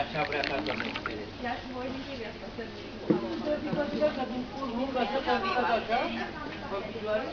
așa vrea ca domnul Pereț. Ia și voi din chiria asta, să Nu, ca să fac așa, pe picioare.